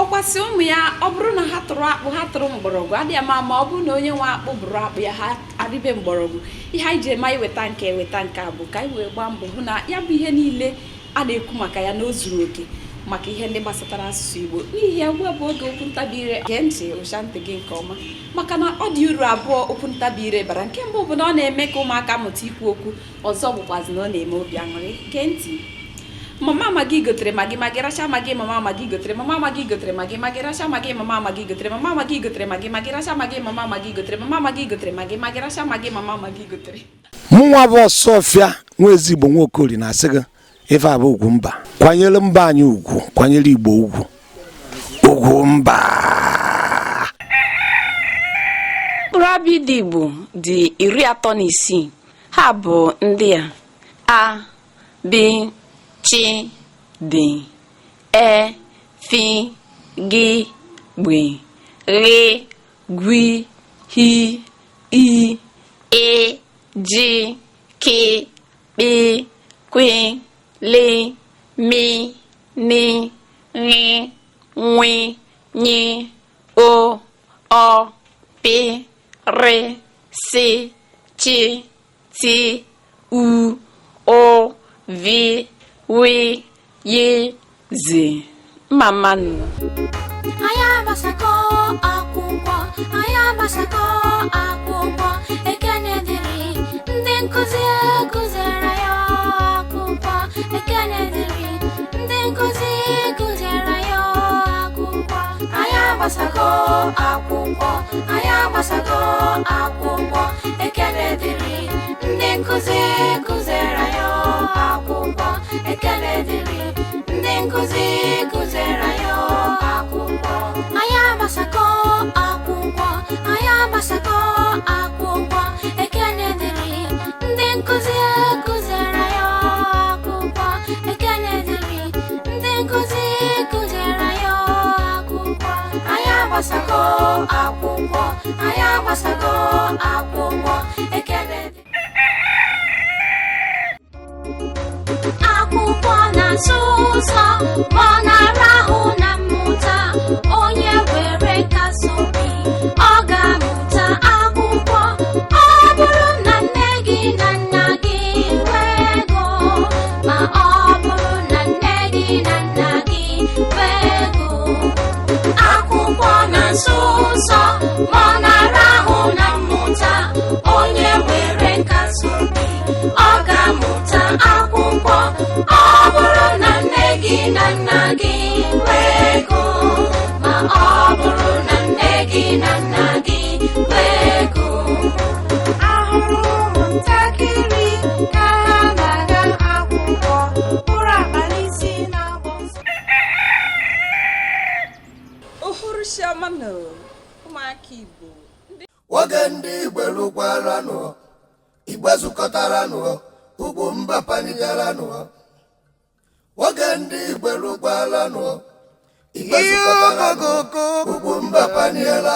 Okwasi ụmụ ya ọ bụrụ na ha tụrụ akpụ ha tụrụ mgbọrọgwụ adịghị ama ma ọ bụrụ na onye nwe akpụ bụrụ akpụ ya ha arịbe mgbọrọgwụ ihe anyị ji eme eweta nke a bụ ka anyị wee gbaa mbọ hụ na ya bụ ihe niile a na-ekwu maka ya na o zuru oke maka ihe ndị gbasatara asụsụ Igbo n'ihi ya ugbu a bụ oge okwu ntabi ire gee ntị ụcha ntị gị nke ọma maka na ọ dị uru abụọ okwu ntabi ire bara nke mbụ bụ na ọ na-eme ka ụmụaka mụta ikwu okwu ọzọ bụkwazi na ọ na-eme obi aṅụrị gee ntị mama magi gotere magi magi racha magi mama magi gotere mama magi gotere magi magi racha magi mama magi gotere mama magi gotere magi magi racha magi mama magi gotere mama magi gotere magi magi racha magi mama magi gotere mụnwa bụ Ọsọfịa nwa ezigbo Nwokori na-asị gị ife abụ ugwu mba kwanyere mba anyị ugwu kwanyere Igbo ugwu mba. mkpụrụ abịa dị Igbo dị 36 ha bụ ndị a b chi dị e fi gị gbe ghe gwi hi i e ji ki kpi kwi li mi ni ri nwi nyi o pi ri si chi ti u o vi we ye zi mamanu ayamasako akwụkwọ ekene dịrị ndị nkuzi kụziere ya akwụkwọ ekene dịrị ndị nkuzi kụziere ya akwụkwọ ayamasako akwụkwọ ekene dịrị ndị nkuzi kụziere ya akwụkwọ ekene dịrị ndị nkuzi kụziere ya akwụkwọ ayamasako akwụkwọ ekene dịrị ndị nkuzi kụziere ya akwụkwọ ekene dịrị ndị nkuzi kụziere ya akwụkwọ ayamasako akwụkwọ ekene akwụkwọ na-asụ ụzọ ọ na-arahụ na mmụta onye were nkasi obi ọ ga-amụta akwụkwọ ọ bụrụ na nne gị na nna gị nwee ego ma ọ bụrụ na nne gị na nna gị nwee ego akwụkwọ na-asụ ụzọ ma ọ na-arahụ na mmụta onye were nkasi obi ọ ga-amụta akwụkwọ ọ bụrụ na nne gị na nna gị nwee ego ma ọ bụrụ na nne gị na nna gị nwee ego ahụrụ ụmụntakịrị ka ha na-aga akwụkwọ mkpụrụ abalị isi na-agbọ nsọ uhuruchiọma ụmụaka Igbo oge ndị Igbo lụkwaranụ Igbo zukọtaranụ ugwu mba panigaranụ oge ndị Igbo lụkwaranụ Igbo zukọtaranụ ugwu mba paniela